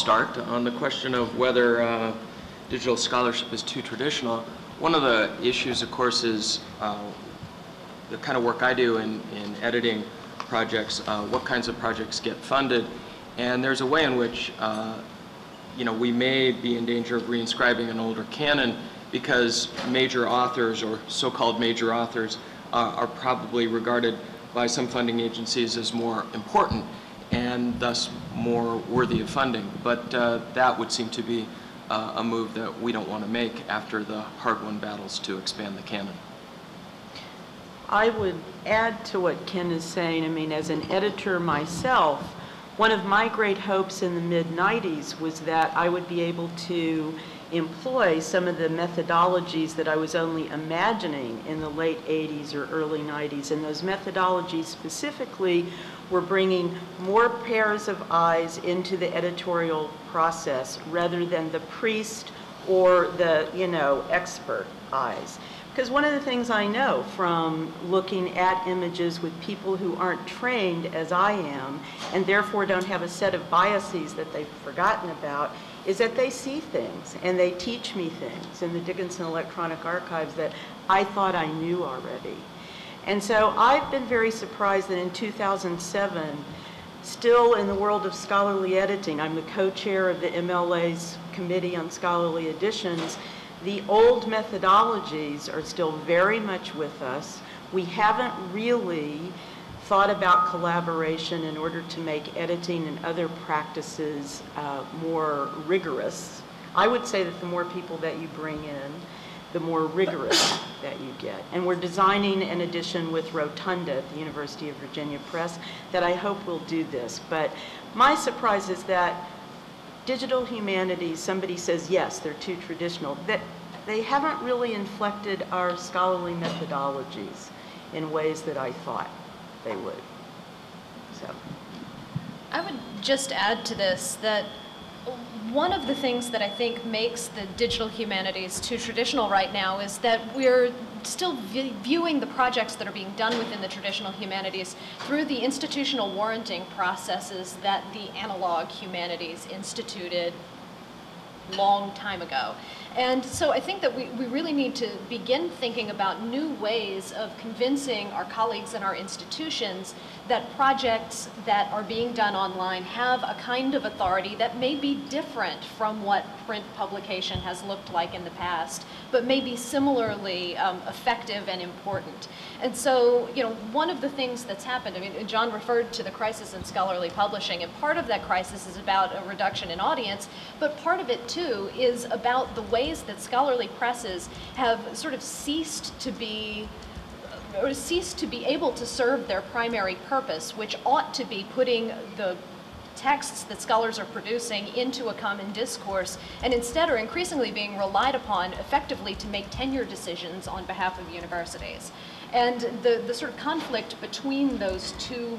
start on the question of whether digital scholarship is too traditional. One of the issues, of course, is the kind of work I do in editing projects, what kinds of projects get funded, and there's a way in which we may be in danger of reinscribing an older canon because major authors, or so-called major authors, are probably regarded by some funding agencies as more important and thus more worthy of funding. But that would seem to be a move that we don't want to make after the hard-won battles to expand the canon. I would add to what Ken is saying. I mean, as an editor myself, one of my great hopes in the mid-90s was that I would be able to employ some of the methodologies that I was only imagining in the late 80s or early 90s. And those methodologies specifically were bringing more pairs of eyes into the editorial process rather than the priest or the, expert eyes. Because one of the things I know from looking at images with people who aren't trained as I am, and therefore don't have a set of biases that they've forgotten about, is that they see things and they teach me things in the Dickinson Electronic Archives that I thought I knew already. And so I've been very surprised that in 2007, still in the world of scholarly editing, I'm the co-chair of the MLA's Committee on Scholarly Editions, the old methodologies are still very much with us. We haven't really thought about collaboration in order to make editing and other practices more rigorous. I would say that the more people that you bring in, the more rigorous that you get. And we're designing an edition with Rotunda at the University of Virginia Press that I hope will do this. But my surprise is that digital humanities, somebody says, yes, they're too traditional, that they haven't really inflected our scholarly methodologies in ways that I thought they would. So I would just add to this that one of the things that I think makes the digital humanities too traditional right now is that we're still viewing the projects that are being done within the traditional humanities through the institutional warranting processes that the analog humanities instituted long time ago. And so I think that we really need to begin thinking about new ways of convincing our colleagues in our institutions that projects that are being done online have a kind of authority that may be different from what print publication has looked like in the past, but may be similarly effective and important. And so, one of the things that's happened, I mean, John referred to the crisis in scholarly publishing, and part of that crisis is about a reduction in audience, but part of it too is about the ways that scholarly presses have sort of ceased to be able to serve their primary purpose, which ought to be putting the texts that scholars are producing into a common discourse, and instead are increasingly being relied upon effectively to make tenure decisions on behalf of universities. And the sort of conflict between those two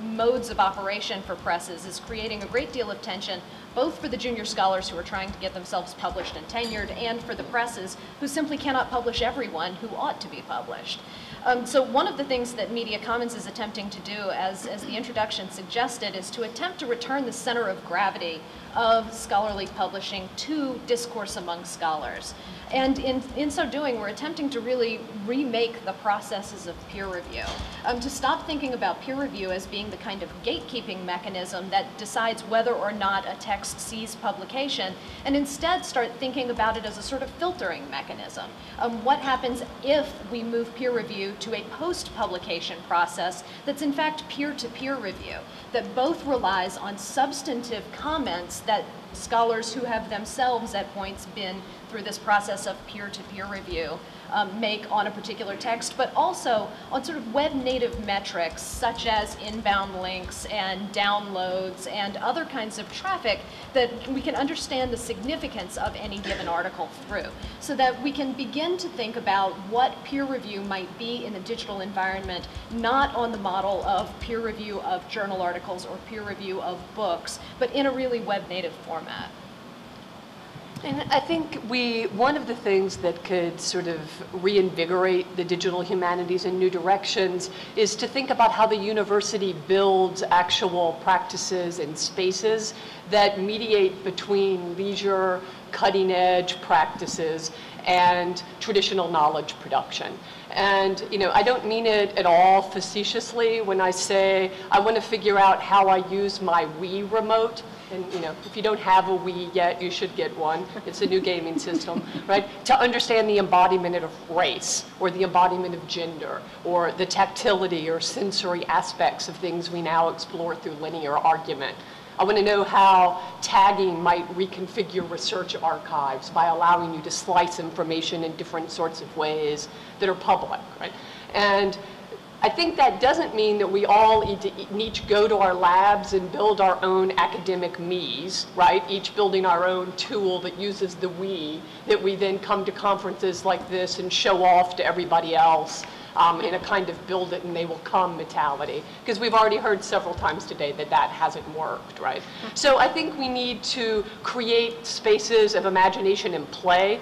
modes of operation for presses is creating a great deal of tension, both for the junior scholars who are trying to get themselves published and tenured, and for the presses who simply cannot publish everyone who ought to be published. So one of the things that Media Commons is attempting to do, as the introduction suggested, is to attempt to return the center of gravity of scholarly publishing to discourse among scholars. And in so doing, we're attempting to really remake the processes of peer review, to stop thinking about peer review as being the kind of gatekeeping mechanism that decides whether or not a text sees publication, and instead start thinking about it as a sort of filtering mechanism. What happens if we move peer review to a post-publication process that's in fact peer-to-peer review, that both relies on substantive comments that scholars who have themselves at points been through this process of peer-to-peer review make on a particular text, but also on sort of web-native metrics such as inbound links and downloads and other kinds of traffic that we can understand the significance of any given article through, so that we can begin to think about what peer review might be in the digital environment, not on the model of peer review of journal articles or peer review of books, but in a really web-native format. And I think one of the things that could sort of reinvigorate the digital humanities in new directions is to think about how the university builds actual practices and spaces that mediate between leisure, cutting edge practices and traditional knowledge production. And, you know, I don't mean it at all facetiously when I say I want to figure out how I use my Wii remote. And, you know, if you don't have a Wii yet, you should get one. It's a new gaming system, right? To understand the embodiment of race, or the embodiment of gender, or the tactility or sensory aspects of things we now explore through linear argument. I want to know how tagging might reconfigure research archives by allowing you to slice information in different sorts of ways that are public, right? And I think that doesn't mean that we all need to go to our labs and build our own academic me's, right? Each building our own tool that uses the we, that we then come to conferences like this and show off to everybody else in a kind of build it and they will come mentality. Because we've already heard several times today that that hasn't worked, right? So I think we need to create spaces of imagination and play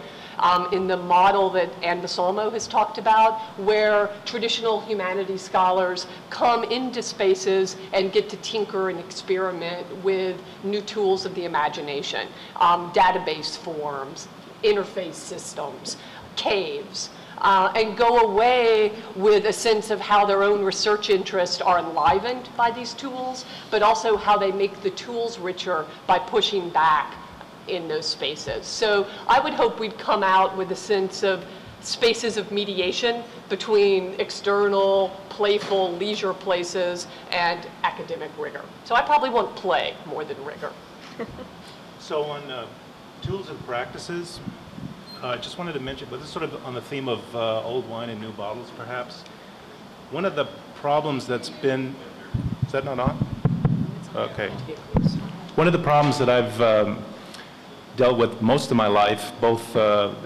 in the model that Anne Basalmo has talked about, where traditional humanities scholars come into spaces and get to tinker and experiment with new tools of the imagination, database forms, interface systems, caves, and go away with a sense of how their own research interests are enlivened by these tools, but also how they make the tools richer by pushing back in those spaces. So I would hope we'd come out with a sense of spaces of mediation between external, playful, leisure places and academic rigor. So I probably want play more than rigor. So on tools and practices, I just wanted to mention, but this is sort of on the theme of old wine in new bottles, perhaps. One of the problems that's been, is that not on? Okay. One of the problems that I've dealt with most of my life, both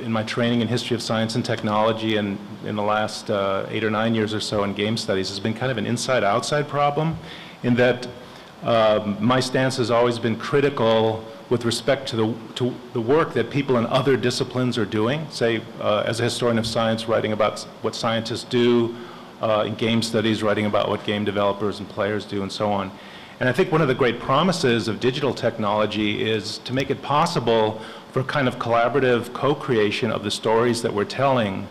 in my training in history of science and technology and in the last 8 or 9 years or so in game studies, has been kind of an inside-outside problem, in that my stance has always been critical with respect to the work that people in other disciplines are doing, say as a historian of science writing about what scientists do, in game studies writing about what game developers and players do and so on. And I think one of the great promises of digital technology is to make it possible for kind of collaborative co-creation of the stories that we're telling,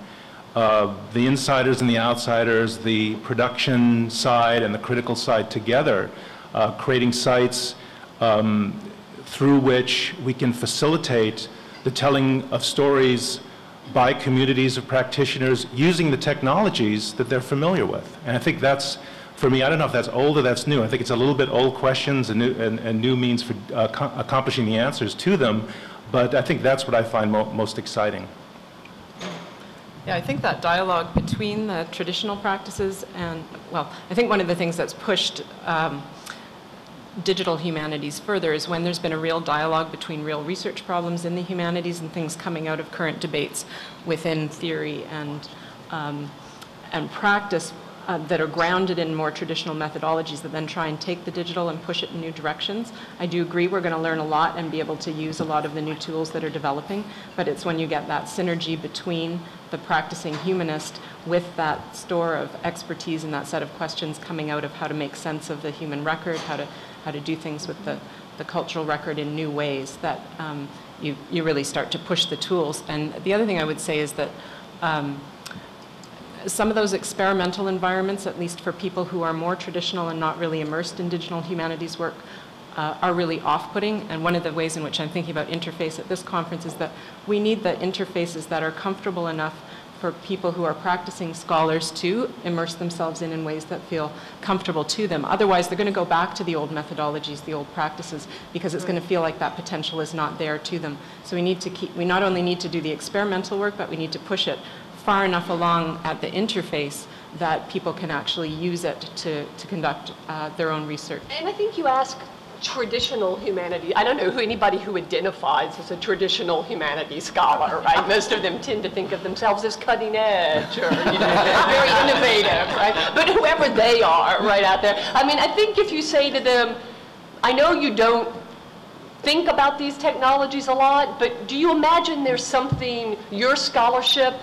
the insiders and the outsiders, the production side and the critical side together, creating sites through which we can facilitate the telling of stories by communities of practitioners using the technologies that they're familiar with. And I think that's, for me, I don't know if that's old or that's new. I think it's a little bit old questions and new means for accomplishing the answers to them, but I think that's what I find most exciting. Yeah, I think that dialogue between the traditional practices and, well, I think one of the things that's pushed digital humanities further is when there's been a real dialogue between real research problems in the humanities and things coming out of current debates within theory and practice that are grounded in more traditional methodologies that then try and take the digital and push it in new directions. I do agree we're going to learn a lot and be able to use a lot of the new tools that are developing, but it's when you get that synergy between the practicing humanist with that store of expertise and that set of questions coming out of how to make sense of the human record, how to do things with the cultural record in new ways, that you really start to push the tools. And the other thing I would say is that some of those experimental environments, at least for people who are more traditional and not really immersed in digital humanities work, are really off-putting. And one of the ways in which I'm thinking about interface at this conference is that we need the interfaces that are comfortable enough for people who are practicing scholars to immerse themselves in ways that feel comfortable to them. Otherwise, they're going to go back to the old methodologies, the old practices, because it's going to feel like that potential is not there to them. So we not only need to do the experimental work, but we need to push it far enough along at the interface that people can actually use it to conduct their own research. And I think you ask traditional humanities. I don't know anybody who identifies as a traditional humanities scholar, right? Most of them tend to think of themselves as cutting edge or very innovative, right? But whoever they are, right out there. I mean, I think if you say to them, I know you don't think about these technologies a lot, but do you imagine there's something your scholarship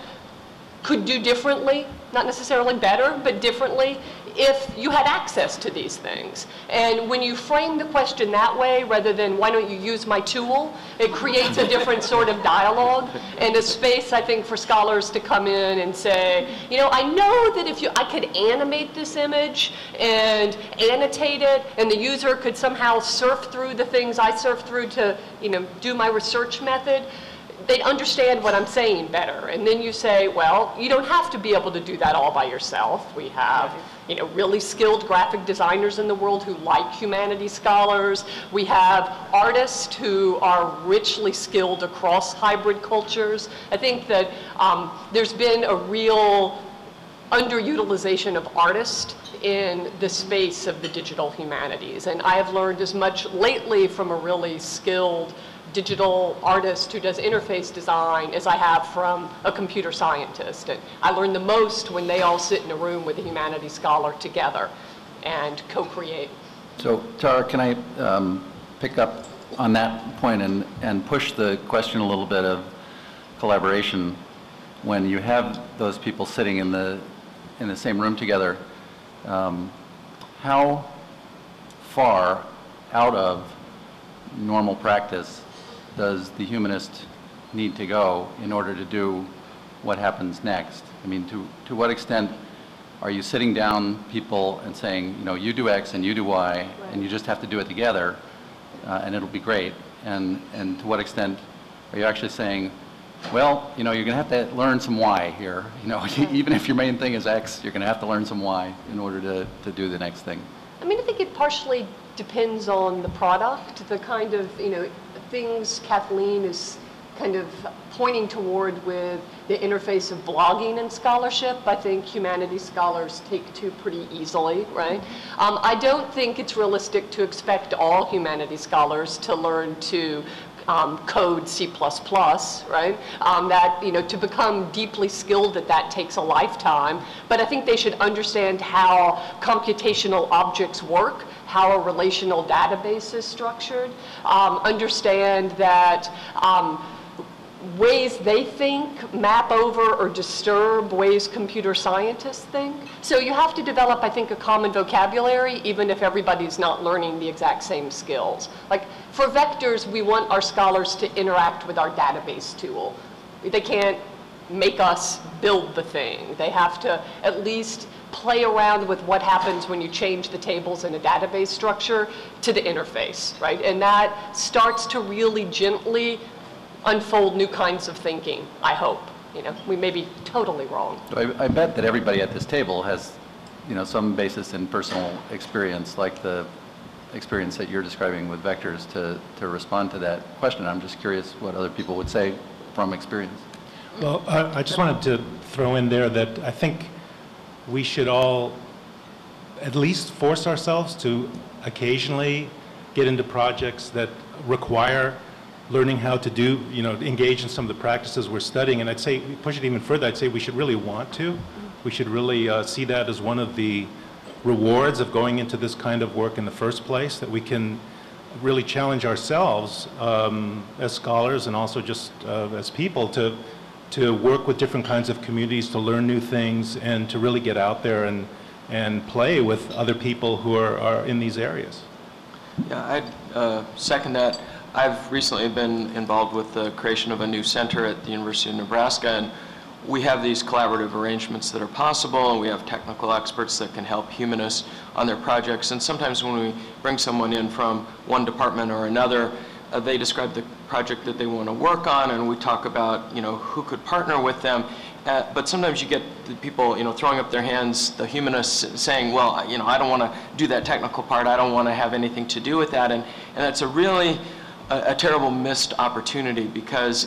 could do differently? Not necessarily better, but differently, if you had access to these things. And when you frame the question that way, rather than why don't you use my tool, it creates a different sort of dialogue and a space, I think, for scholars to come in and say, you know, I know that if I could animate this image and annotate it, and the user could somehow surf through the things I surf through to, you know, do my research method, they'd understand what I'm saying better. And then you say, well, you don't have to be able to do that all by yourself. We have, you know, really skilled graphic designers in the world who like humanities scholars. We have artists who are richly skilled across hybrid cultures. I think that there's been a real underutilization of artists in the space of the digital humanities. And I have learned as much lately from a really skilled digital artist who does interface design as I have from a computer scientist. And I learn the most when they all sit in a room with a humanities scholar together and co-create. So Tara, can I pick up on that point and push the question a little bit of collaboration? When you have those people sitting in the same room together, how far out of normal practice does the humanist need to go in order to do what happens next? I mean, to what extent are you sitting down people and saying, you know, you do X and you do Y, right, and you just have to do it together, and it'll be great? And to what extent are you actually saying, well, you know, you're going to have to learn some Y here. You know, even if your main thing is X, you're going to have to learn some Y in order to do the next thing. I mean, I think it partially depends on the product, the kind of, you know, things Kathleen is kind of pointing toward with the interface of blogging and scholarship. I think humanities scholars take to pretty easily, right? I don't think it's realistic to expect all humanities scholars to learn to code C++, right? That, you know, to become deeply skilled at that takes a lifetime. But I think they should understand how computational objects work, how a relational database is structured, understand that ways they think map over or disturb ways computer scientists think. So you have to develop, I think, a common vocabulary, even if everybody's not learning the exact same skills. Like for vectors, we want our scholars to interact with our database tool. They can't make us build the thing. They have to at least play around with what happens when you change the tables in a database structure to the interface, right? And that starts to really gently unfold new kinds of thinking, I hope. You know, we may be totally wrong. I bet that everybody at this table has, you know, some basis in personal experience, like the experience that you're describing with vectors, to respond to that question. I'm just curious what other people would say from experience. Well, I just wanted to throw in there that I think we should all at least force ourselves to occasionally get into projects that require learning how to do, you know, engage in some of the practices we're studying. And I'd say, push it even further, I'd say we should really want to. We should really see that as one of the rewards of going into this kind of work in the first place, that we can really challenge ourselves as scholars and also just as people to work with different kinds of communities, to learn new things, and to really get out there and play with other people who are in these areas. Yeah, I'd second that. I've recently been involved with the creation of a new center at the University of Nebraska, and we have these collaborative arrangements that are possible, and we have technical experts that can help humanists on their projects. And sometimes when we bring someone in from one department or another, they describe the project that they want to work on, and we talk about, you know, who could partner with them. But sometimes you get the people, you know, throwing up their hands, the humanists saying, well, you know, I don't want to do that technical part, I don't want to have anything to do with that. And that's a really a terrible missed opportunity, because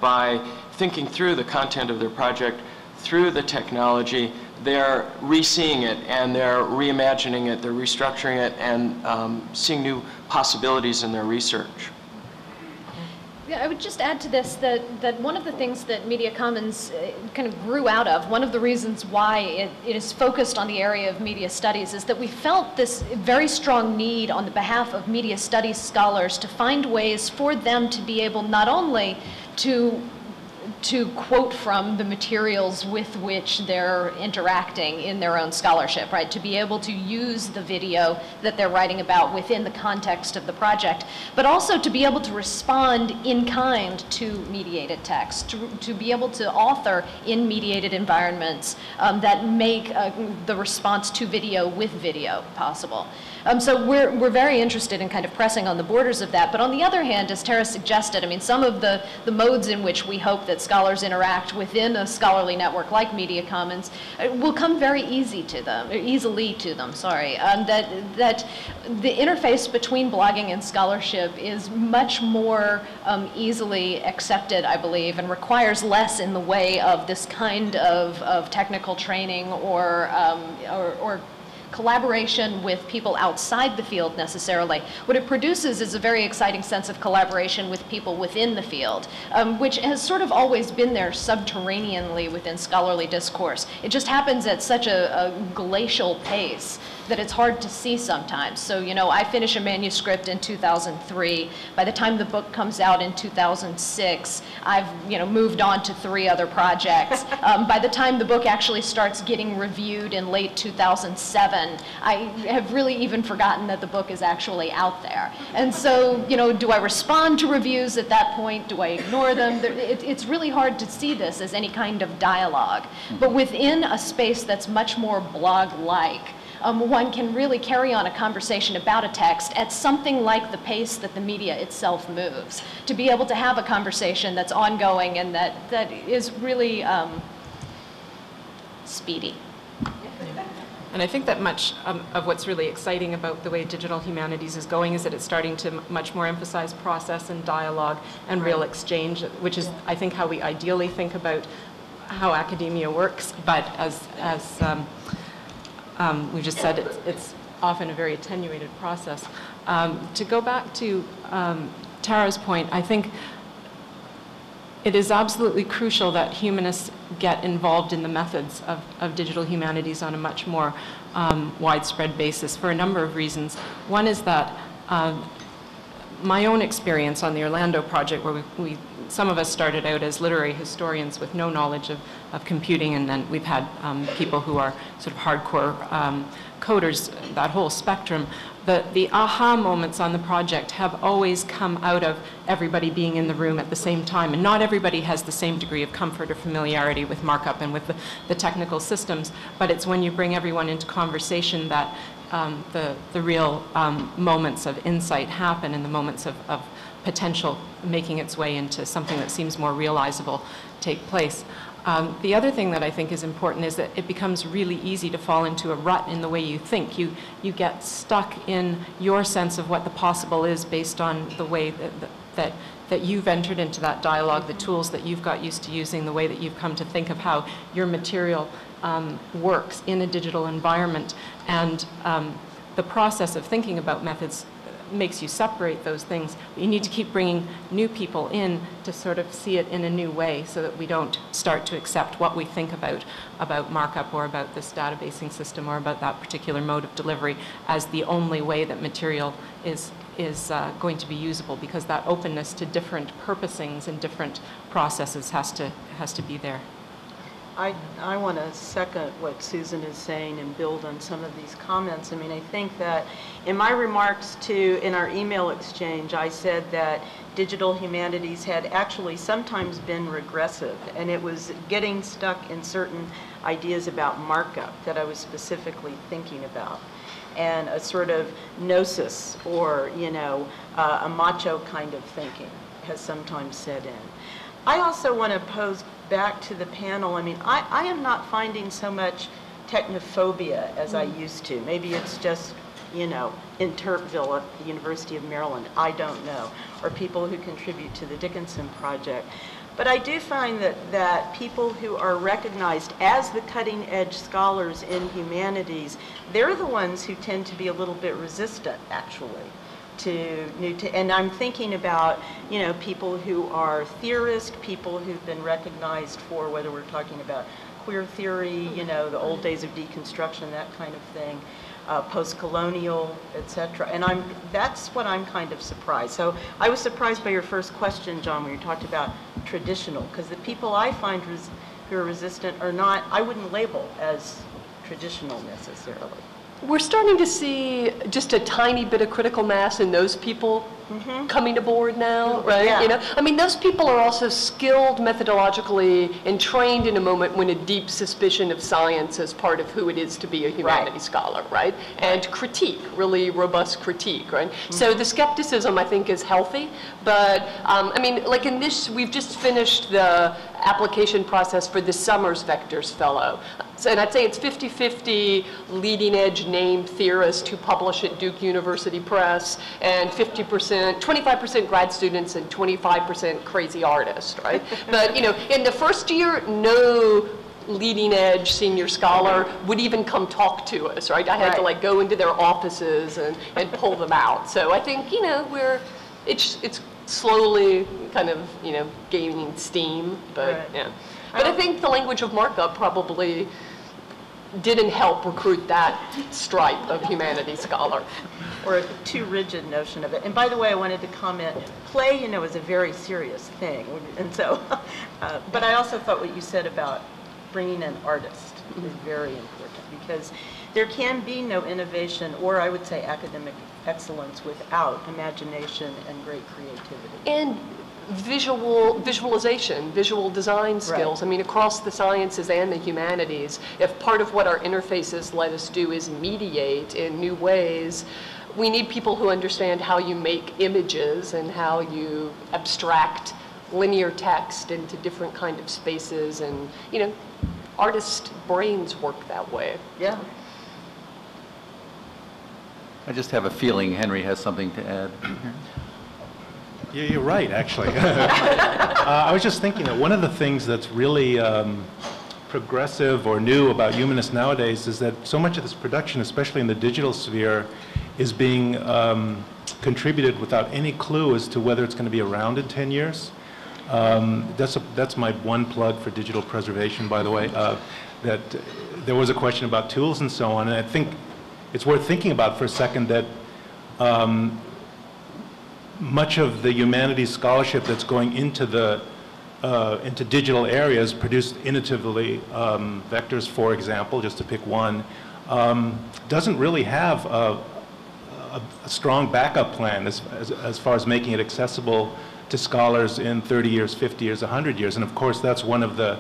by thinking through the content of their project, through the technology, they're re-seeing it and they're reimagining it, they're restructuring it, and seeing new possibilities in their research. Yeah, I would just add to this that one of the things that Media Commons kind of grew out of, one of the reasons why it is focused on the area of media studies, is that we felt this very strong need on the behalf of media studies scholars to find ways for them to be able not only to quote from the materials with which they're interacting in their own scholarship, right? To be able to use the video that they're writing about within the context of the project, but also to be able to respond in kind to mediated text, to be able to author in mediated environments that make the response to video with video possible. So we're very interested in kind of pressing on the borders of that. But on the other hand, as Tara suggested, I mean, some of the modes in which we hope that scholars interact within a scholarly network like Media Commons will come very easily to them. That the interface between blogging and scholarship is much more easily accepted, I believe, and requires less in the way of this kind of technical training or collaboration with people outside the field necessarily. What it produces is a very exciting sense of collaboration with people within the field, which has sort of always been there subterraneanly within scholarly discourse. It just happens at such a glacial pace that it's hard to see sometimes. So, you know, I finish a manuscript in 2003. By the time the book comes out in 2006, I've, you know, moved on to 3 other projects. By the time the book actually starts getting reviewed in late 2007, I have really even forgotten that the book is actually out there. And so, you know, do I respond to reviews at that point? Do I ignore them? It's really hard to see this as any kind of dialogue. But within a space that's much more blog-like, one can really carry on a conversation about a text at something like the pace that the media itself moves, to be able to have a conversation that's ongoing and that is really speedy. And I think that much of what's really exciting about the way digital humanities is going is that it's starting to much more emphasize process and dialogue and real exchange, which is, I think, how we ideally think about how academia works. But as we just said, it's often a very attenuated process. To go back to Tara's point, I think it is absolutely crucial that humanists get involved in the methods of digital humanities on a much more widespread basis for a number of reasons. One is that my own experience on the Orlando project, where some of us started out as literary historians with no knowledge of computing, and then we've had people who are sort of hardcore coders, that whole spectrum. The aha moments on the project have always come out of everybody being in the room at the same time. And not everybody has the same degree of comfort or familiarity with markup and with the technical systems, but it's when you bring everyone into conversation that the real moments of insight happen, and the moments of potential making its way into something that seems more realizable take place. The other thing that I think is important is that it becomes really easy to fall into a rut in the way you think. You get stuck in your sense of what the possible is based on the way that you've entered into that dialogue, the tools that you've got used to using, the way that you've come to think of how your material works in a digital environment. And the process of thinking about methods makes you separate those things. But you need to keep bringing new people in to sort of see it in a new way, so that we don't start to accept what we think about markup or about this databasing system or about that particular mode of delivery as the only way that material is going to be usable, because that openness to different purposings and different processes has to be there. I want to second what Susan is saying and build on some of these comments. I mean, I think that in my remarks in our email exchange, I said that digital humanities had actually sometimes been regressive, and it was getting stuck in certain ideas about markup that I was specifically thinking about, and a sort of gnosis or, you know, a macho kind of thinking has sometimes set in. I also want to pose back to the panel. I mean, I am not finding so much technophobia as I used to. Maybe it's just, you know, in Turpville at the University of Maryland, I don't know, or people who contribute to the Dickinson Project. But I do find that people who are recognized as the cutting edge scholars in humanities, they're the ones who tend to be a little bit resistant, actually. and I'm thinking about, you know, people who are theorists, people who've been recognized for, whether we're talking about queer theory, you know, the old days of deconstruction, that kind of thing, post-colonial, et cetera. And that's what I'm kind of surprised. So I was surprised by your first question, John, when you talked about traditional, because the people I find who are resistant are not, I wouldn't label as traditional necessarily. We're starting to see just a tiny bit of critical mass in those people coming aboard now, right? Yeah. You know, I mean, those people are also skilled methodologically and trained in a moment when a deep suspicion of science is part of who it is to be a humanities scholar, right? And critique, really robust critique, right? So the skepticism, I think, is healthy, but I mean, like in this, we've just finished the application process for this summer's Vectors Fellow. So, and I'd say it's 50-50 leading edge named theorists who publish at Duke University Press, and 25% grad students and 25% crazy artists, right? But, you know, in the first year, no leading edge senior scholar would even come talk to us, right? I had to like go into their offices and pull them out. So I think, you know, it's slowly kind of, you know, gaining steam, but yeah. But I think the language of markup probably didn't help recruit that stripe of humanities scholar. Or a too rigid notion of it. And by the way, I wanted to comment, play, you know, is a very serious thing. And so, but I also thought what you said about bringing an artist is very important, because there can be no innovation, or I would say academic excellence, without imagination and great creativity. And visualization, visual design skills. I mean, across the sciences and the humanities, if part of what our interfaces let us do is mediate in new ways, we need people who understand how you make images and how you abstract linear text into different kind of spaces, and, you know, artist brains work that way. Yeah. I just have a feeling Henry has something to add. Yeah, you're right, actually. I was just thinking that one of the things that's really progressive or new about humanists nowadays is that so much of this production, especially in the digital sphere, is being contributed without any clue as to whether it's going to be around in 10 years. That's my one plug for digital preservation, by the way, that there was a question about tools and so on, and I think it's worth thinking about for a second that much of the humanities scholarship that's going into digital areas produced innovatively, Vectors, for example, just to pick one, doesn't really have a strong backup plan as far as making it accessible to scholars in 30 years, 50 years, 100 years. And of course, that's one of the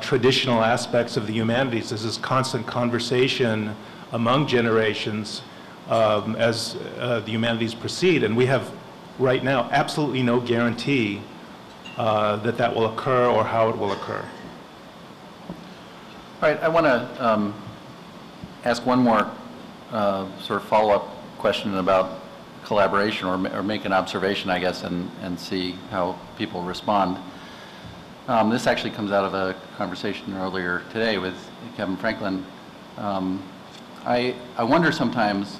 traditional aspects of the humanities, is this constant conversation among generations as the humanities proceed. And we have right now absolutely no guarantee that that will occur or how it will occur. All right, I want to ask one more sort of follow-up question about collaboration, or make an observation, I guess, and see how people respond. This actually comes out of a conversation earlier today with Kevin Franklin. I wonder sometimes,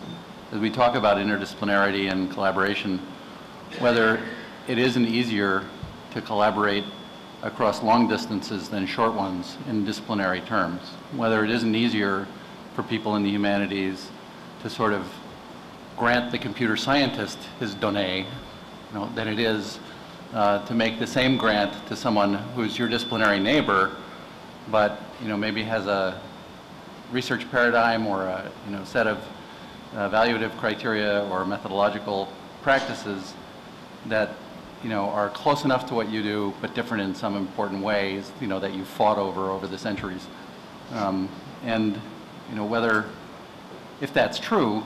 as we talk about interdisciplinarity and collaboration, whether it isn't easier to collaborate across long distances than short ones in disciplinary terms, whether it isn't easier for people in the humanities to sort of grant the computer scientist his donnée, than it is to make the same grant to someone who's your disciplinary neighbor, but maybe has a research paradigm or a set of evaluative criteria or methodological practices that are close enough to what you do, but different in some important ways, that you fought over the centuries. And whether, if that's true,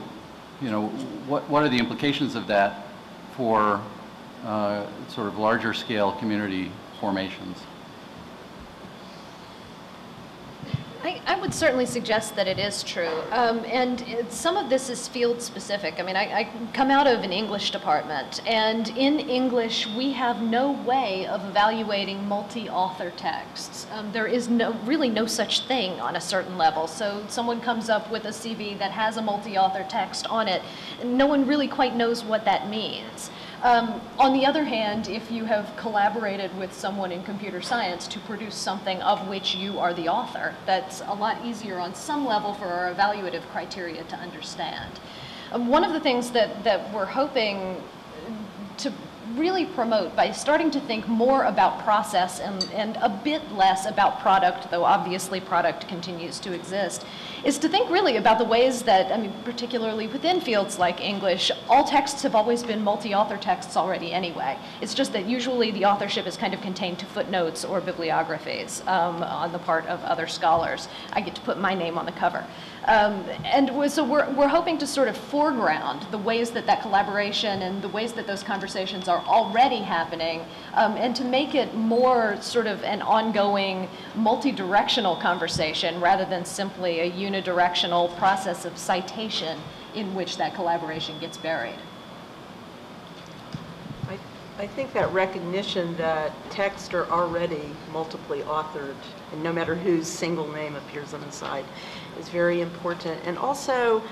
what are the implications of that for sort of larger scale community formations? I would certainly suggest that it is true. Some of this is field specific. I mean, I come out of an English department, and in English, we have no way of evaluating multi-author texts. There is really no such thing on a certain level. So someone comes up with a CV that has a multi-author text on it, and no one really quite knows what that means. On the other hand, if you have collaborated with someone in computer science to produce something of which you are the author, that's a lot easier on some level for our evaluative criteria to understand. One of the things that we're hoping to really promote by starting to think more about process and a bit less about product, though obviously product continues to exist, is to think really about the ways that, I mean, particularly within fields like English, all texts have always been multi-author texts already anyway. It's just that usually the authorship is kind of contained to footnotes or bibliographies on the part of other scholars. I get to put my name on the cover. So we're hoping to sort of foreground the ways that that collaboration and the ways that those conversations are already happening, and to make it more sort of an ongoing multi-directional conversation rather than simply a unidirectional process of citation in which that collaboration gets buried. I think that recognition that texts are already multiply authored, and no matter whose single name appears on the side, is very important. And also,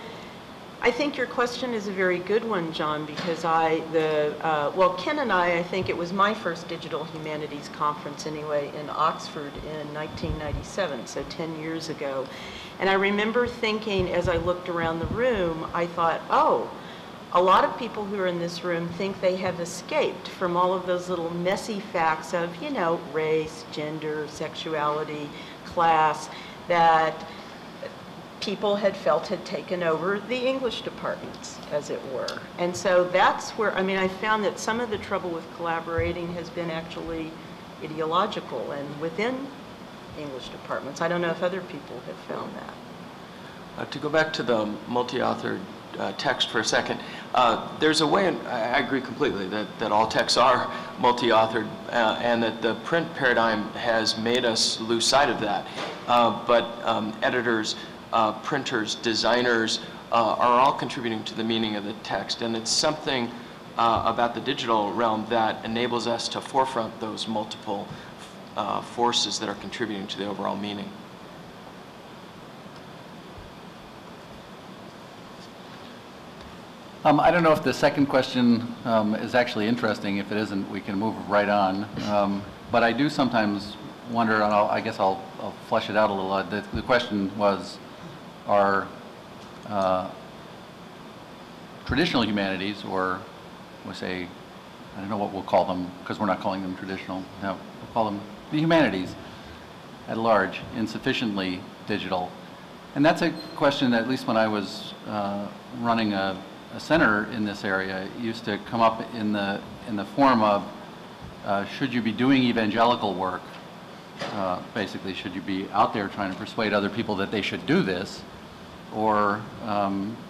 I think your question is a very good one, John, because Ken and I think it was my first digital humanities conference anyway in Oxford in 1997, so 10 years ago. And I remember thinking, as I looked around the room, I thought, oh, a lot of people who are in this room think they have escaped from all of those little messy facts of, you know, race, gender, sexuality, class, that people had felt had taken over the English departments, as it were. And so that's where, I mean, I found that some of the trouble with collaborating has been actually ideological and within English departments. I don't know if other people have found that. To go back to the multi-authored text for a second, there's a way, and I agree completely, that all texts are multi-authored, and that the print paradigm has made us lose sight of that. But editors, printers, designers are all contributing to the meaning of the text, and it's something about the digital realm that enables us to forefront those multiple forces that are contributing to the overall meaning. I don't know if the second question is actually interesting. If it isn't, we can move right on. But I do sometimes wonder, and I guess I'll flesh it out a little. The question was, are traditional humanities, or we'll say, I don't know what we'll call them, because we're not calling them traditional. No, we'll call them the humanities at large, insufficiently digital? And that's a question that, at least when I was running a center in this area, used to come up in the form of, should you be doing evangelical work? Basically, should you be out there trying to persuade other people that they should do this? Or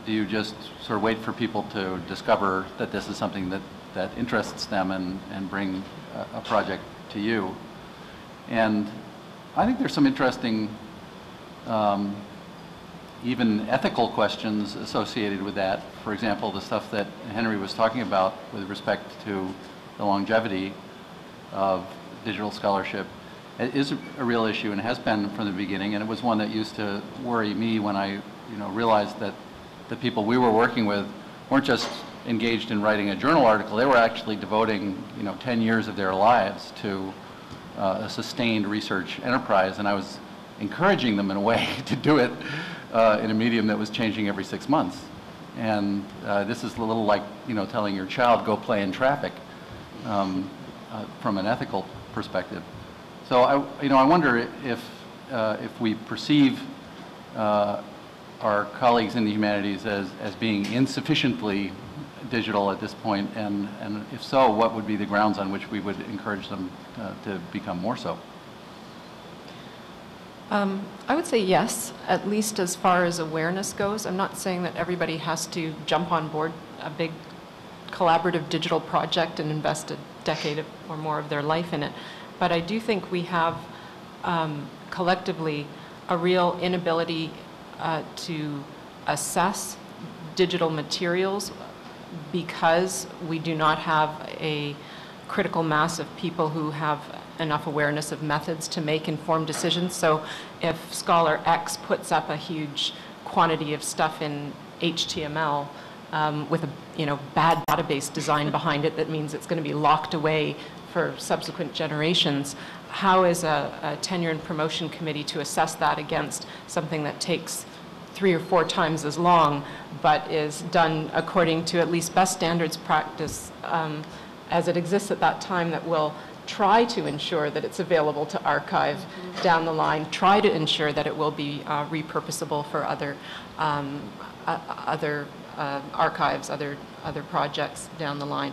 do you just sort of wait for people to discover that this is something that interests them and bring a project to you? And I think there's some interesting even ethical questions associated with that. For example, the stuff that Henry was talking about with respect to the longevity of digital scholarship is a real issue and has been from the beginning, and it was one that used to worry me when I realized that the people we were working with weren't just engaged in writing a journal article, they were actually devoting 10 years of their lives to a sustained research enterprise, and I was encouraging them in a way to do it in a medium that was changing every 6 months. And this is a little like, telling your child, go play in traffic from an ethical perspective. So I wonder if we perceive our colleagues in the humanities as being insufficiently digital at this point, and if so, what would be the grounds on which we would encourage them to become more so? I would say yes, at least as far as awareness goes. I'm not saying that everybody has to jump on board a big collaborative digital project and invest a decade or more of their life in it. But I do think we have collectively a real inability to assess digital materials because we do not have a critical mass of people who have enough awareness of methods to make informed decisions. So if Scholar X puts up a huge quantity of stuff in HTML with a bad database design behind it that means it's going to be locked away for subsequent generations, how is a tenure and promotion committee to assess that against something that takes 3 or 4 times as long, but is done according to at least best standards practice as it exists at that time, that will try to ensure that it's available to archive down the line, try to ensure that it will be repurposable for other archives, other projects down the line.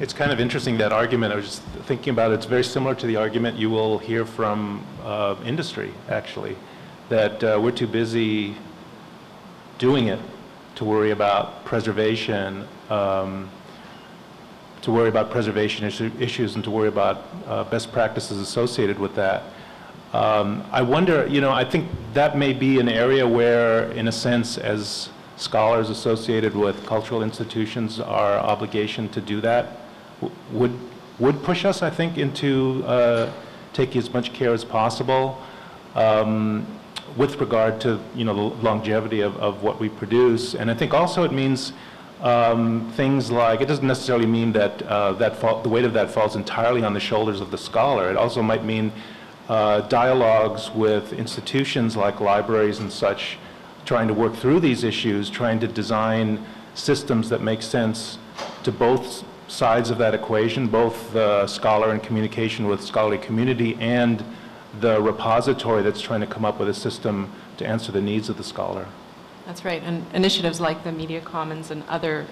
It's kind of interesting, that argument. I was just thinking about it. It's very similar to the argument you will hear from industry, actually, that we're too busy doing it to worry about preservation, issues, and to worry about best practices associated with that. I wonder, I think that may be an area where, in a sense, as scholars associated with cultural institutions, our obligation to do that would push us, I think, into taking as much care as possible with regard to the longevity of what we produce. And I think also it means things like, it doesn't necessarily mean that the weight of that falls entirely on the shoulders of the scholar. It also might mean dialogues with institutions like libraries and such, trying to work through these issues, trying to design systems that make sense to both sides of that equation, both the scholar in communication with scholarly community and the repository that's trying to come up with a system to answer the needs of the scholar. That's right, and initiatives like the Media Commons and other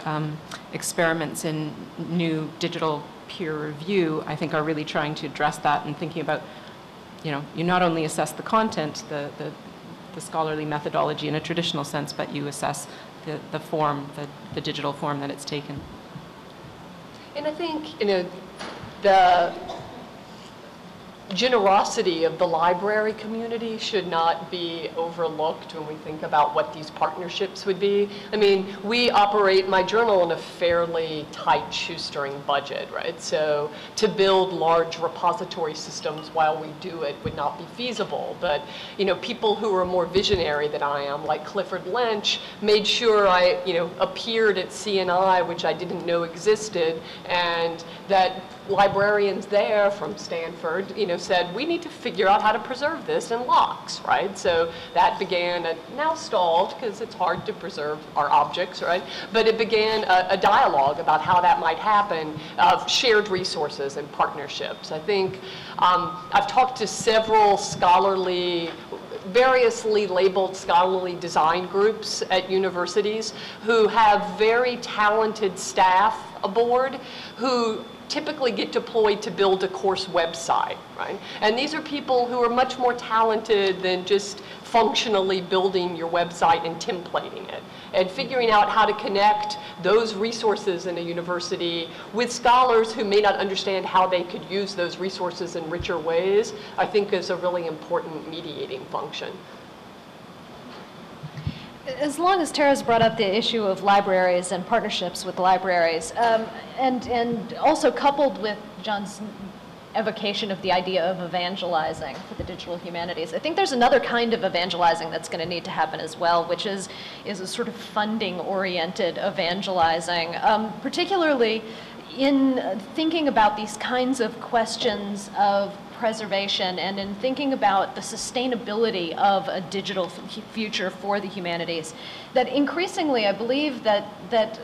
experiments in new digital peer review, I think, are really trying to address that and thinking about, you not only assess the content, the scholarly methodology in a traditional sense, but you assess the form, the digital form that it's taken. And I think, the generosity of the library community should not be overlooked when we think about what these partnerships would be. I mean, we operate my journal in a fairly tight shoestring budget, right? So to build large repository systems while we do it would not be feasible. But, people who are more visionary than I am, like Clifford Lynch, made sure I, appeared at CNI, which I didn't know existed, and that librarians there from Stanford, said, we need to figure out how to preserve this in locks, right? So that began, now stalled because it's hard to preserve our objects, right? But it began a dialogue about how that might happen, of shared resources and partnerships. I think I've talked to several variously labeled scholarly design groups at universities who have very talented staff aboard who typically get deployed to build a course website, right? And these are people who are much more talented than just functionally building your website and templating it. And figuring out how to connect those resources in a university with scholars who may not understand how they could use those resources in richer ways, I think is a really important mediating function. As long as Tara's brought up the issue of libraries and partnerships with libraries, and also coupled with John's evocation of the idea of evangelizing for the digital humanities, I think there's another kind of evangelizing that's going to need to happen as well, which is a sort of funding-oriented evangelizing, particularly in thinking about these kinds of questions of preservation and in thinking about the sustainability of a digital future for the humanities, that increasingly I believe that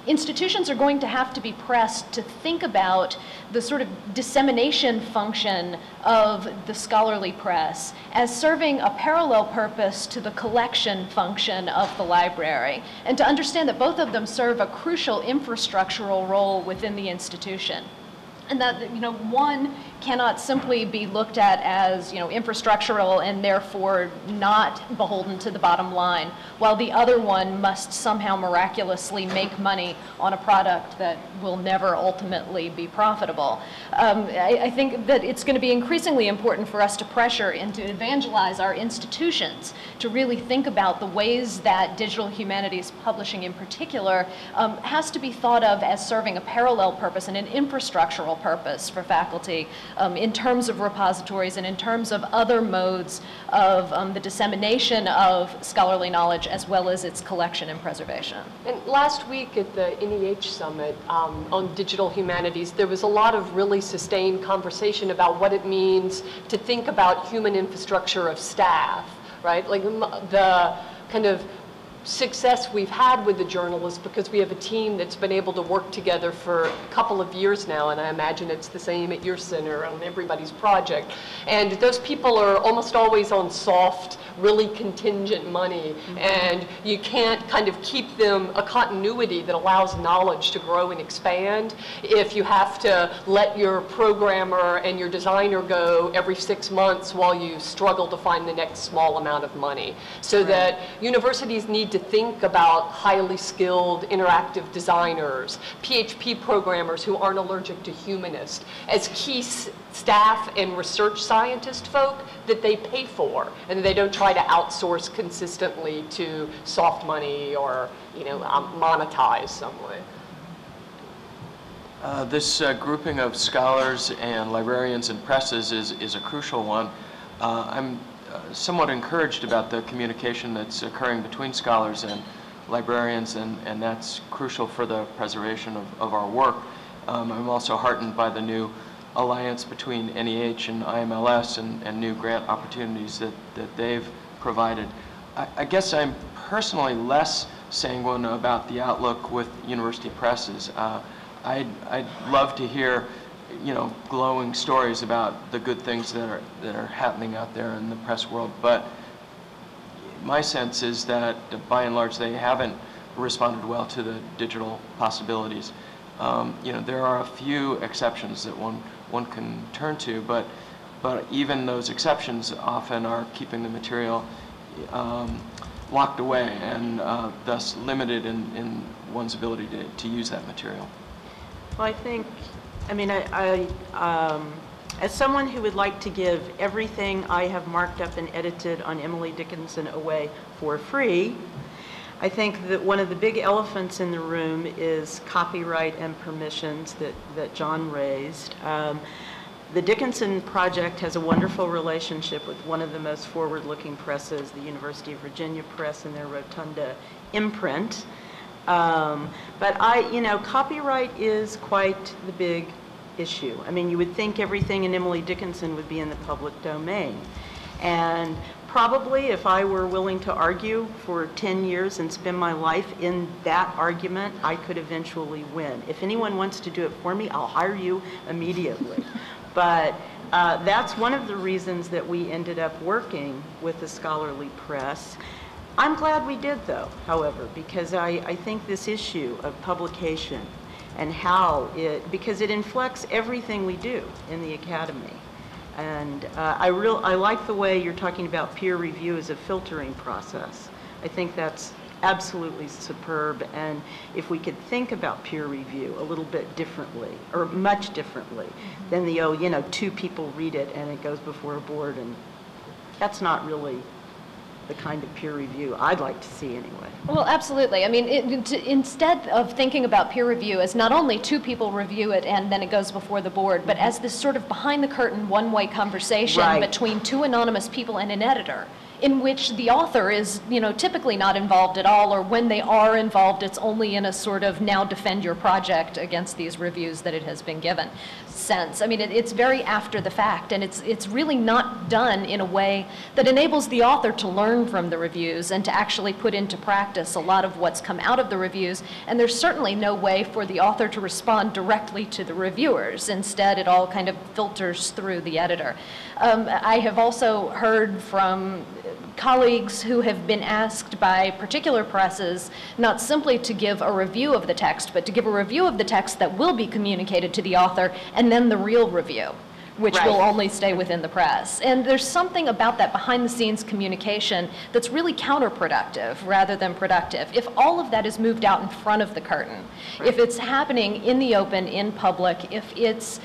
institutions are going to have to be pressed to think about the sort of dissemination function of the scholarly press as serving a parallel purpose to the collection function of the library, and to understand that both of them serve a crucial infrastructural role within the institution. And that, you know, one cannot simply be looked at as, you know, infrastructural and therefore not beholden to the bottom line, while the other one must somehow miraculously make money on a product that will never ultimately be profitable. I think that it's going to be increasingly important for us to pressure and to evangelize our institutions to really think about the ways that digital humanities publishing in particular has to be thought of as serving a parallel purpose and an infrastructural purpose for faculty in terms of repositories and in terms of other modes of the dissemination of scholarly knowledge as well as its collection and preservation. And last week at the NEH Summit on digital humanities, there was a lot of really sustained conversation about what it means to think about human infrastructure of staff, right? Like the kind of success we've had with the journal is because we have a team that's been able to work together for a couple of years now, and I imagine it's the same at your center on everybody's project. And those people are almost always on soft, really contingent money, and you can't kind of keep them a continuity that allows knowledge to grow and expand if you have to let your programmer and your designer go every 6 months while you struggle to find the next small amount of money. So that universities need to think about highly skilled interactive designers, PHP programmers who aren't allergic to humanists, as key staff and research scientist folk that they pay for, and they don't try to outsource consistently to soft money or, you know, monetize some way. This grouping of scholars and librarians and presses is a crucial one. I'm somewhat encouraged about the communication that's occurring between scholars and librarians, and that's crucial for the preservation of our work. I'm also heartened by the new alliance between NEH and IMLS and new grant opportunities that they've provided. I guess I'm personally less sanguine about the outlook with university presses. I'd love to hear, you know, glowing stories about the good things that are happening out there in the press world, but my sense is that by and large they haven't responded well to the digital possibilities. You know, there are a few exceptions that one can turn to, but even those exceptions often are keeping the material locked away and thus limited in one's ability to use that material. Well, I think, I mean, as someone who would like to give everything I have marked up and edited on Emily Dickinson away for free, I think that one of the big elephants in the room is copyright and permissions that John raised. The Dickinson Project has a wonderful relationship with one of the most forward-looking presses, the University of Virginia Press and their Rotunda imprint. But you know, copyright is quite the big issue. I mean, you would think everything in Emily Dickinson would be in the public domain. And probably if I were willing to argue for 10 years and spend my life in that argument, I could eventually win. If anyone wants to do it for me, I'll hire you immediately. But that's one of the reasons that we ended up working with the scholarly press. I'm glad we did, though, however, because I think this issue of publication and how because it inflects everything we do in the academy. And I like the way you're talking about peer review as a filtering process. I think that's absolutely superb, and if we could think about peer review a little bit differently, or much differently, than the, you know, 2 people read it and it goes before a board, and that's not really the kind of peer review I'd like to see anyway. Well, absolutely. I mean, instead of thinking about peer review as not only 2 people review it and then it goes before the board, but as this sort of behind-the-curtain, one-way conversation between 2 anonymous people and an editor, in which the author is, you know, typically not involved at all, or when they are involved, it's only in a sort of now defend your project against these reviews that it has been given sense. I mean, it's very after the fact, and it's really not done in a way that enables the author to learn from the reviews and to actually put into practice a lot of what's come out of the reviews, and there's certainly no way for the author to respond directly to the reviewers. Instead, it all kind of filters through the editor. I have also heard from colleagues who have been asked by particular presses not simply to give a review of the text, but to give a review of the text that will be communicated to the author, and then the real review, which will only stay within the press. And there's something about that behind-the-scenes communication that's really counterproductive rather than productive. If all of that is moved out in front of the curtain, if it's happening in the open, in public, if it's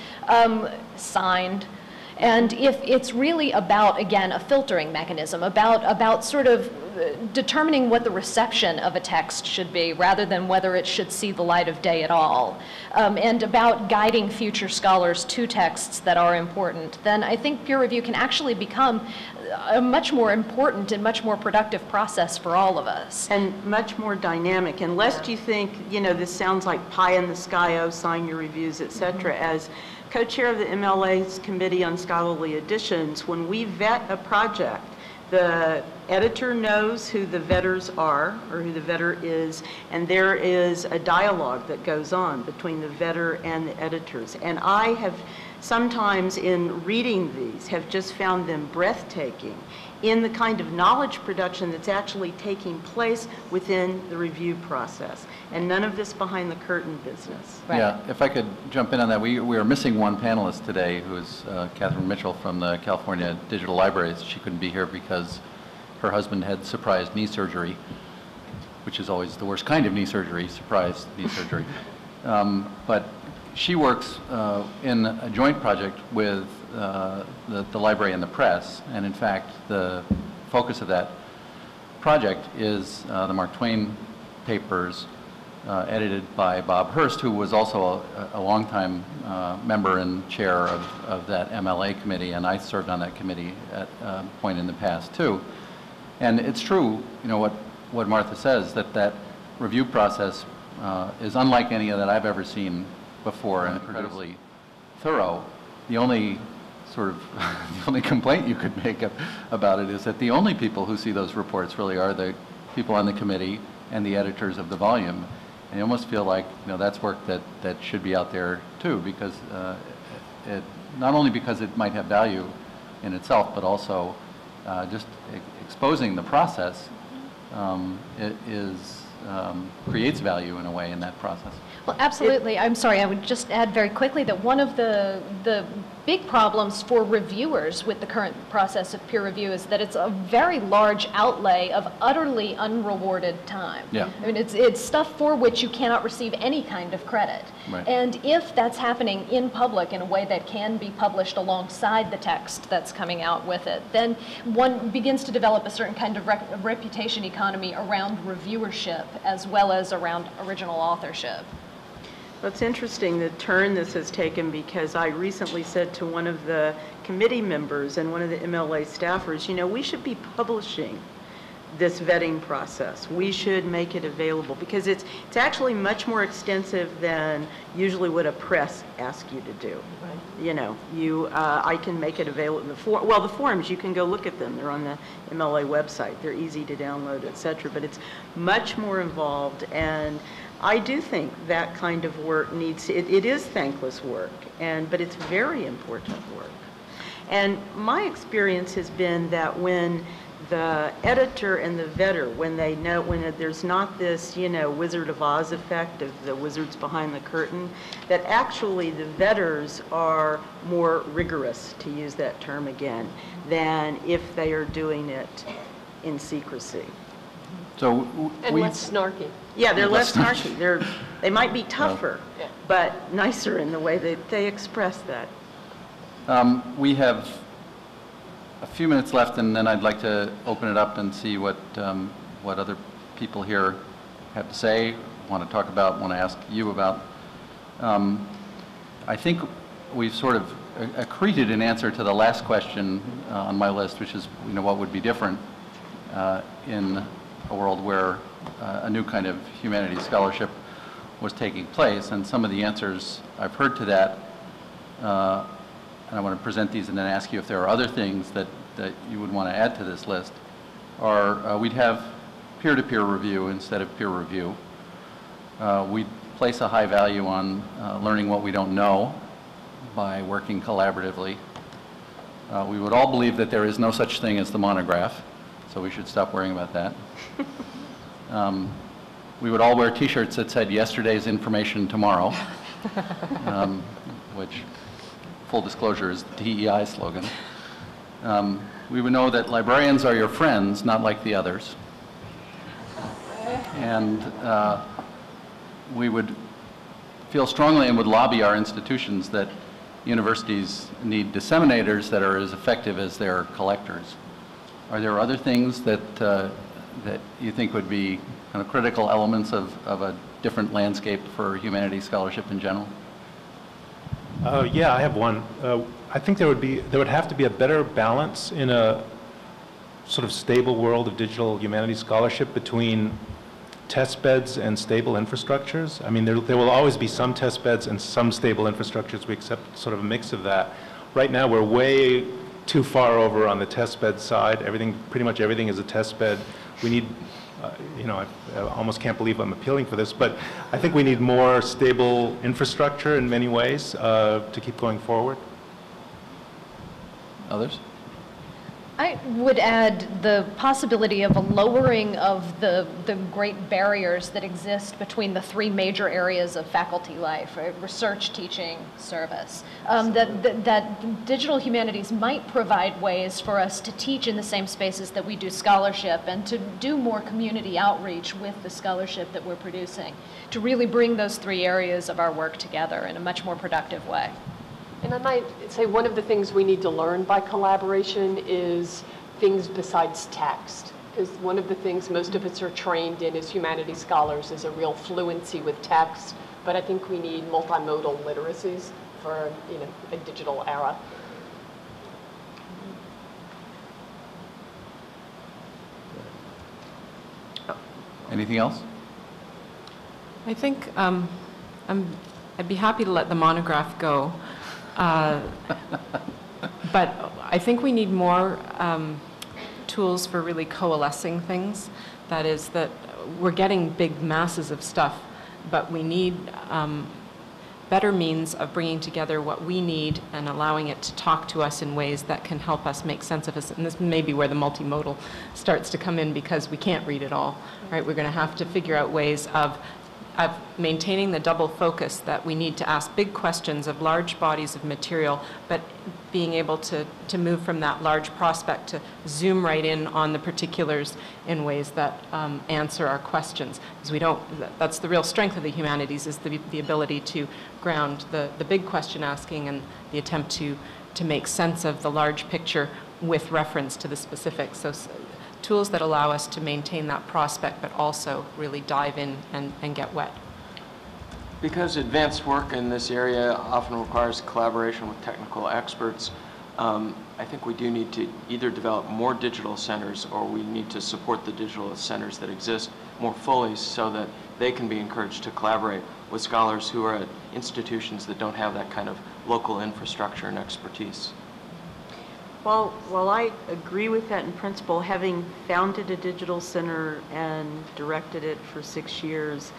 signed, and if it's really about, again, a filtering mechanism, about sort of determining what the reception of a text should be rather than whether it should see the light of day at all, and about guiding future scholars to texts that are important, then I think peer review can actually become a much more important and much more productive process for all of us. And much more dynamic, and lest you think, you know, this sounds like pie in the sky, oh, sign your reviews, et cetera. As co-chair of the MLA's Committee on Scholarly Editions, when we vet a project, the editor knows who the vetters are, or who the vetter is, and there is a dialogue that goes on between the vetter and the editors. And I have sometimes, in reading these, have just found them breathtaking in the kind of knowledge production that's actually taking place within the review process, and none of this behind the curtain business. Yeah, if I could jump in on that, we are missing one panelist today, who is Catherine Mitchell from the California Digital Libraries. She couldn't be here because her husband had surprise knee surgery, which is always the worst kind of knee surgery, surprise knee surgery. But she works in a joint project with the library and the press, and in fact, the focus of that project is the Mark Twain papers edited by Bob Hurst, who was also a longtime member and chair of that MLA committee, and I served on that committee at a point in the past too. And it's true, you know, what Martha says, that review process is unlike any that I've ever seen before, and incredibly thorough. The only sort of the only complaint you could make about it is that the only people who see those reports really are the people on the committee and the editors of the volume. And you almost feel like, you know, that's work that should be out there too, because not only because it might have value in itself, but also just exposing the process creates value in a way in that process. Well, absolutely. I'm sorry, I would just add very quickly that one of the big problems for reviewers with the current process of peer review is that it's a very large outlay of utterly unrewarded time. Yeah. I mean, it's stuff for which you cannot receive any kind of credit. Right. And if that's happening in public in a way that can be published alongside the text that's coming out with it, then one begins to develop a certain kind of reputation economy around reviewership as well as around original authorship. Well, it's interesting the turn this has taken, because I recently said to one of the committee members and one of the MLA staffers, you know, we should be publishing this vetting process. We should make it available, because it's actually much more extensive than usually what a press asks you to do. Right. You know, I can make it available in the forums, you can go look at them. They're on the MLA website. They're easy to download, et cetera, but it's much more involved. And I do think that kind of work needs, it is thankless work, but it's very important work. And my experience has been that when the editor and the vetter, when there's not this, you know, Wizard of Oz effect of the wizards behind the curtain, that actually the vetters are more rigorous, to use that term again, than if they are doing it in secrecy. So and less snarky. Yeah, they're less snarky. They might be tougher, but nicer in the way that they express that. We have a few minutes left, and then I'd like to open it up and see what other people here have to say, want to talk about, want to ask you about. I think we've sort of accreted an answer to the last question on my list, which is, you know, what would be different in a world where a new kind of humanities scholarship was taking place. And some of the answers I've heard to that, and I want to present these and then ask you if there are other things that you would want to add to this list, are we'd have peer-to-peer review instead of peer review. We'd place a high value on learning what we don't know by working collaboratively. We would all believe that there is no such thing as the monograph, so we should stop worrying about that. We would all wear T-shirts that said "Yesterday's information tomorrow," which, full disclosure, is the TEI slogan. We would know that librarians are your friends, not like the others. And we would feel strongly and would lobby our institutions that universities need disseminators that are as effective as their collectors. Are there other things that you think would be kind of critical elements of a different landscape for humanities scholarship in general? Yeah, I have one. I think there would have to be a better balance in a sort of stable world of digital humanities scholarship between test beds and stable infrastructures. I mean, there will always be some test beds and some stable infrastructures. We accept sort of a mix of that. Right now, we're way too far over on the test bed side. Pretty much everything is a test bed. We need, I almost can't believe I'm appealing for this, but I think we need more stable infrastructure in many ways to keep going forward. Others? I would add the possibility of a lowering of the great barriers that exist between the three major areas of faculty life, right? Research, teaching, service. That digital humanities might provide ways for us to teach in the same spaces that we do scholarship and to do more community outreach with the scholarship that we're producing, to really bring those three areas of our work together in a much more productive way. And I might say one of the things we need to learn by collaboration is things besides text. Because one of the things most of us are trained in as humanities scholars is a real fluency with text. But I think we need multimodal literacies for a digital era. Anything else? I think I'd be happy to let the monograph go. But I think we need more tools for really coalescing things. That is, that we're getting big masses of stuff, but we need better means of bringing together what we need and allowing it to talk to us in ways that can help us make sense of it. And this may be where the multimodal starts to come in, because we can't read it all, right? We're going to have to figure out ways of maintaining the double focus that we need to ask big questions of large bodies of material, but being able to move from that large prospect to zoom right in on the particulars in ways that answer our questions. Because that's the real strength of the humanities, is the ability to ground the big question asking and the attempt to make sense of the large picture with reference to the specifics. So tools that allow us to maintain that prospect, but also really dive in and get wet. Because advanced work in this area often requires collaboration with technical experts, I think we do need to either develop more digital centers, or we need to support the digital centers that exist more fully so that they can be encouraged to collaborate with scholars who are at institutions that don't have that kind of local infrastructure and expertise. Well, I agree with that in principle. Having founded a digital center and directed it for 6 years,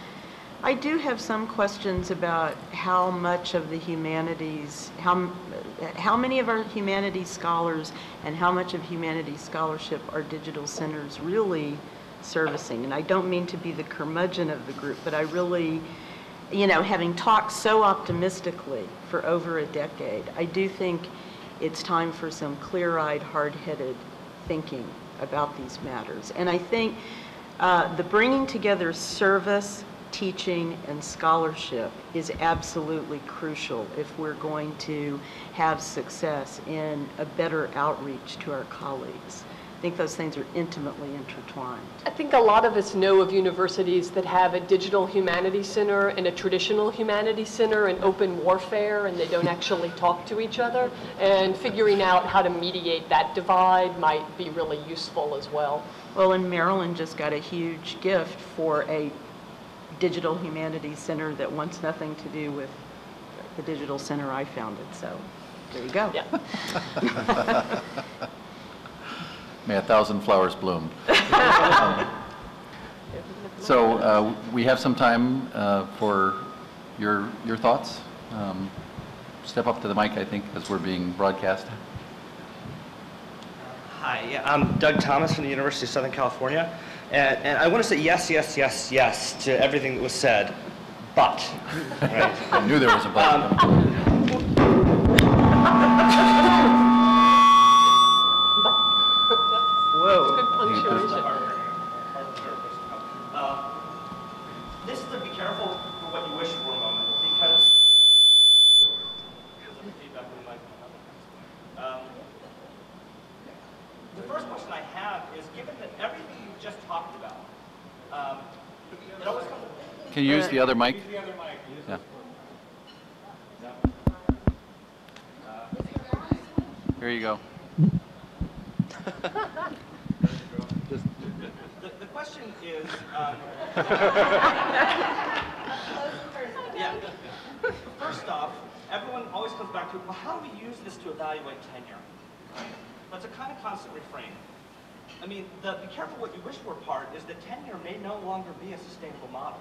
I do have some questions about how much of the humanities, how many of our humanities scholars and how much of humanities scholarship are digital centers really servicing. And I don't mean to be the curmudgeon of the group, but I really, having talked so optimistically for over a decade, I do think it's time for some clear-eyed, hard-headed thinking about these matters. And I think the bringing together service, teaching, and scholarship is absolutely crucial if we're going to have success in a better outreach to our colleagues. I think those things are intimately intertwined. I think a lot of us know of universities that have a digital humanities center and a traditional humanities center in open warfare, and they don't actually talk to each other. And figuring out how to mediate that divide might be really useful as well. Well, and Maryland just got a huge gift for a digital humanities center that wants nothing to do with the digital center I founded. So there you go. Yeah. May 1,000 flowers bloom. So we have some time for your thoughts. Step up to the mic, I think, as we're being broadcast. Hi, yeah, I'm Doug Thomas from the University of Southern California, and I want to say yes, yes, yes, yes to everything that was said, but, right? I knew there was a but. Whoa. Good punctuation. This is to be careful for what you wish for a moment, because the first question I have is, given that everything you've just talked about, it always comes. Can you use the other mic? Use the other mic. Yeah. Here you go. The question is, yeah. First off, everyone always comes back to, well, how do we use this to evaluate tenure? That's a kind of constant refrain. I mean, the be careful what you wish for part is that tenure may no longer be a sustainable model,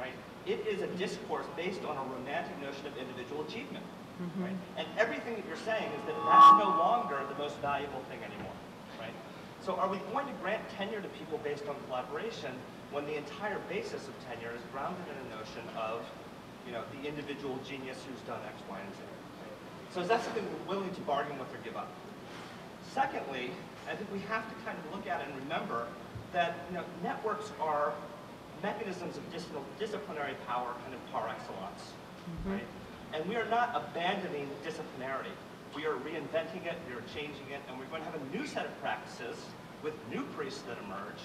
right? It is a discourse based on a romantic notion of individual achievement, right? And everything that you're saying is that that's no longer the most valuable thing anymore, right? So are we going to grant tenure to people based on collaboration when the entire basis of tenure is grounded in a notion of, you know, the individual genius who's done X, Y, and Z? Right? So is that something we're willing to bargain with or give up? Secondly, I think we have to kind of look at and remember that, you know, networks are mechanisms of disciplinary power kind of par excellence, right? And we are not abandoning disciplinarity. We are reinventing it, we are changing it, and we're going to have a new set of practices with new priests that emerge.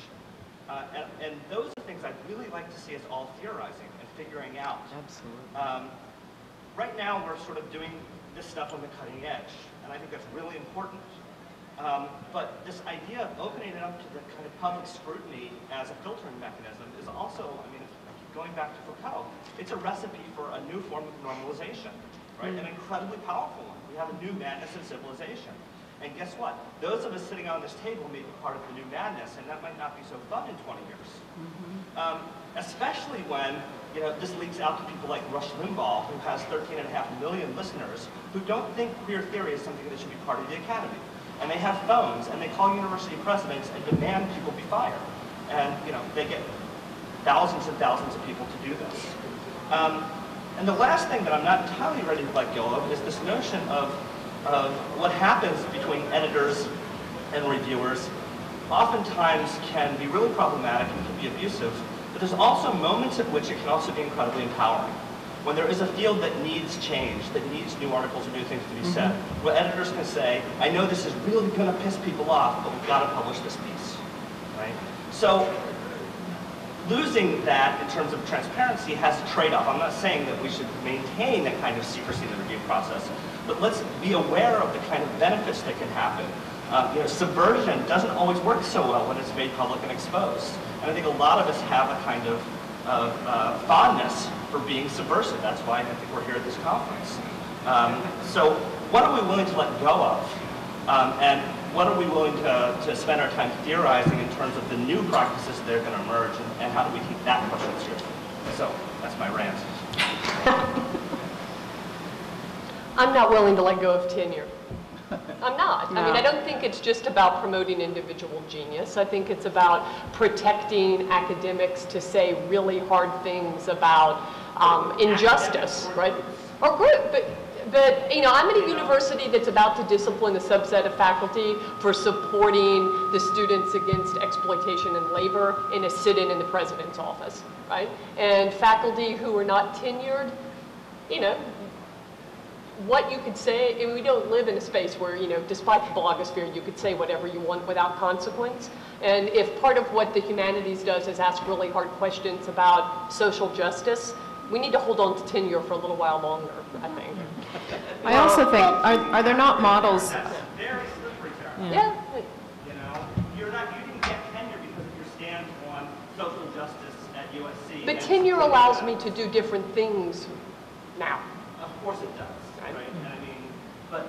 And those are things I'd really like to see us all theorizing and figuring out. Absolutely. Right now, we're sort of doing this stuff on the cutting edge, and I think that's really important. But this idea of opening it up to the kind of public scrutiny as a filtering mechanism is also, I mean, I keep going back to Foucault, it's a recipe for a new form of normalization, right? An incredibly powerful one. We have a new madness in civilization. And guess what? Those of us sitting on this table may be part of the new madness, and that might not be so fun in 20 years. Especially when, you know, this leaks out to people like Rush Limbaugh, who has 13.5 million listeners, who don't think queer theory is something that should be part of the academy. And they have phones, and they call university presidents and demand people be fired. And, you know, they get thousands and thousands of people to do this. And the last thing that I'm not entirely ready to let go of is this notion of what happens between editors and reviewers. Oftentimes can be really problematic and can be abusive, but there's also moments at which it can also be incredibly empowering. When there is a field that needs change, that needs new articles or new things to be said, where editors can say, I know this is really going to piss people off, but we've got to publish this piece, right? So losing that in terms of transparency has a trade-off. I'm not saying that we should maintain that kind of secrecy in the review process, but let's be aware of the kind of benefits that can happen. You know, subversion doesn't always work so well when it's made public and exposed. And I think a lot of us have a kind of fondness for being subversive. That's why I think we're here at this conference. So what are we willing to let go of? And what are we willing to spend our time theorizing in terms of the new practices that are going to emerge, and how do we take that question seriously? So that's my rant. I'm not willing to let go of tenure. I'm not. No. I mean, I don't think it's just about promoting individual genius. I think it's about protecting academics to say really hard things about injustice, right? Or group, but you know, I'm at a university that's about to discipline a subset of faculty for supporting the students against exploitation and labor in a sit-in in the president's office, right? And faculty who are not tenured, you know, what you could say, and we don't live in a space where, you know, despite the blogosphere, you could say whatever you want without consequence. And if part of what the humanities does is ask really hard questions about social justice, we need to hold on to tenure for a little while longer, I think. I also think, are there not models? That's a very slippery territory. Yeah. You know, you didn't get tenure because of your stand on social justice at USC. But tenure allows me to do different things now. Of course it does. Right? And I mean, but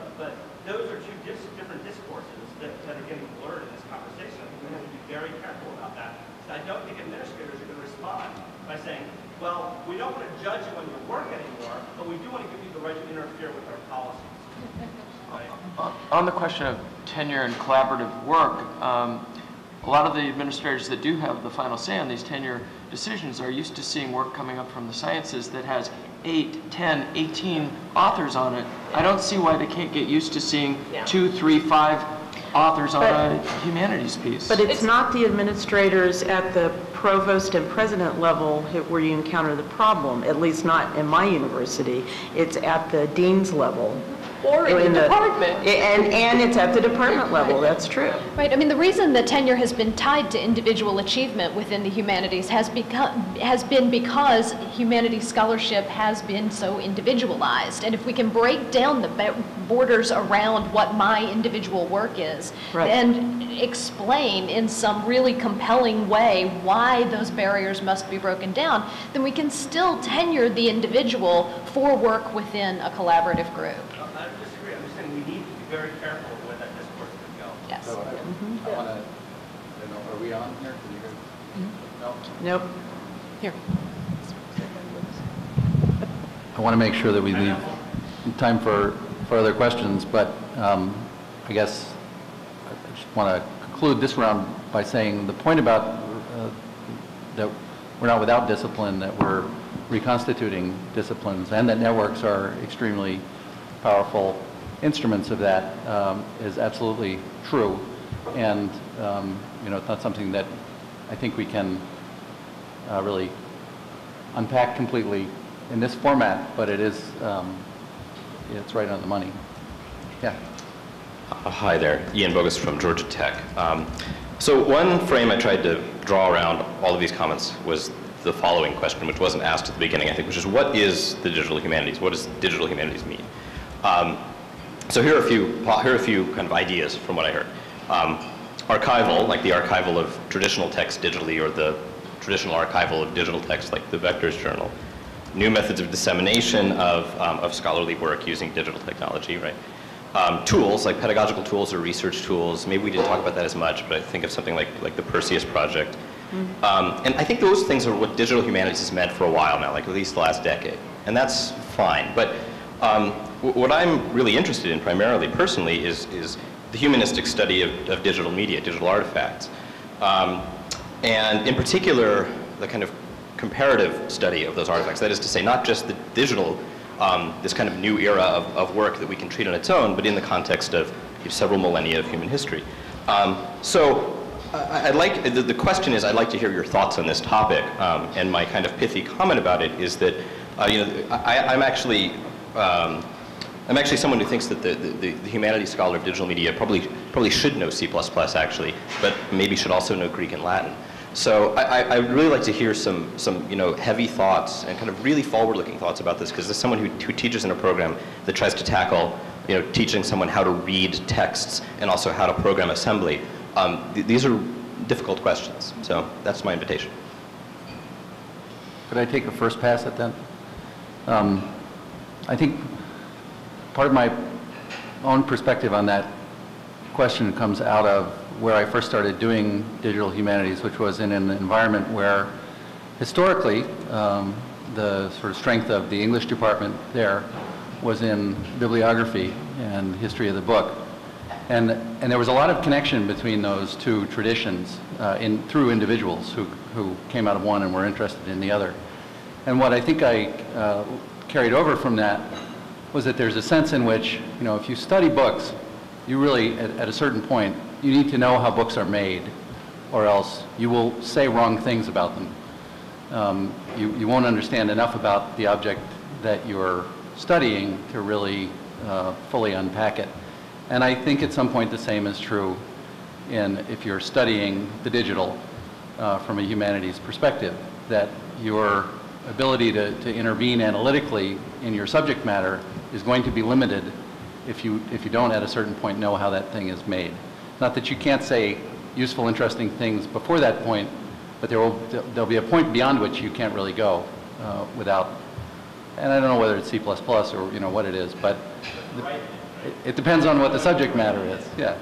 those are two different discourses that are getting blurred in this conversation. I think we have to be very careful about that. I don't think administrators are going to respond by saying, well, we don't want to judge you on your work anymore, but we do want to give you the right to interfere with our policies. Right? On the question of tenure and collaborative work, a lot of the administrators that do have the final say on these tenure decisions are used to seeing work coming up from the sciences that has 8, 10, 18 authors on it. I don't see why they can't get used to seeing 2, 3, 5 authors on a humanities piece. But it's not the administrators at the provost and president level where you encounter the problem, at least not in my university. It's at the dean's level. Or in the department. And it's at the department level, that's true. Right, I mean, the reason that tenure has been tied to individual achievement within the humanities has been because humanities scholarship has been so individualized. And if we can break down the borders around what my individual work is, Right. and explain in some really compelling way why those barriers must be broken down, then we can still tenure the individual for work within a collaborative group. I disagree. I'm just saying we need to be very careful where that discourse could go. Yes. So I want to, are we on here? Can you hear? No? Nope. Here. I want to make sure that we leave time for other questions, but I guess I just want to conclude this round by saying the point about that we're not without discipline, that we're reconstituting disciplines, and that networks are extremely powerful instruments of that is absolutely true. And it's not something that I think we can really unpack completely in this format, but it is, it's right on the money. Yeah. Hi there, Ian Bogus from Georgia Tech. So one frame I tried to draw around all of these comments was the following question, which wasn't asked at the beginning, I think, which is what is the digital humanities? What does digital humanities mean? So here are a few kind of ideas from what I heard. Archival, like the archival of traditional text digitally, or the traditional archival of digital text, like the Vectors Journal. New methods of dissemination of scholarly work using digital technology, right? Tools, like pedagogical tools or research tools. Maybe we didn't talk about that as much, but I think of something like the Perseus Project. And I think those things are what digital humanities has meant for a while now, like at least the last decade. And that's fine. But what I'm really interested in primarily, personally, is the humanistic study of digital media, digital artifacts. And in particular, the kind of comparative study of those artifacts. That is to say, not just the digital, this kind of new era of work that we can treat on its own, but in the context of several millennia of human history. So I'd like, the question is, I'd like to hear your thoughts on this topic, and my kind of pithy comment about it is that, I'm actually someone who thinks that the humanities scholar of digital media probably should know C++ actually, but maybe should also know Greek and Latin. So I'd really like to hear some heavy thoughts and kind of really forward-looking thoughts about this, because as someone who teaches in a program that tries to tackle, teaching someone how to read texts and also how to program assembly, these are difficult questions. So that's my invitation. Could I take a first pass at that? I think part of my own perspective on that question comes out of where I first started doing digital humanities, which was in an environment where historically the sort of strength of the English department there was in bibliography and history of the book. And there was a lot of connection between those two traditions through individuals who came out of one and were interested in the other. And what I think I carried over from that was that there's a sense in which, if you study books, you really, at a certain point, you need to know how books are made, or else you will say wrong things about them. You won't understand enough about the object that you're studying to really fully unpack it. And I think at some point the same is true if you're studying the digital from a humanities perspective, that your ability to intervene analytically in your subject matter is going to be limited if you don't at a certain point know how that thing is made. Not that you can't say useful, interesting things before that point, but there'll be a point beyond which you can't really go without. And I don't know whether it's C++ or what it is, but it depends on what the subject matter is. Yeah.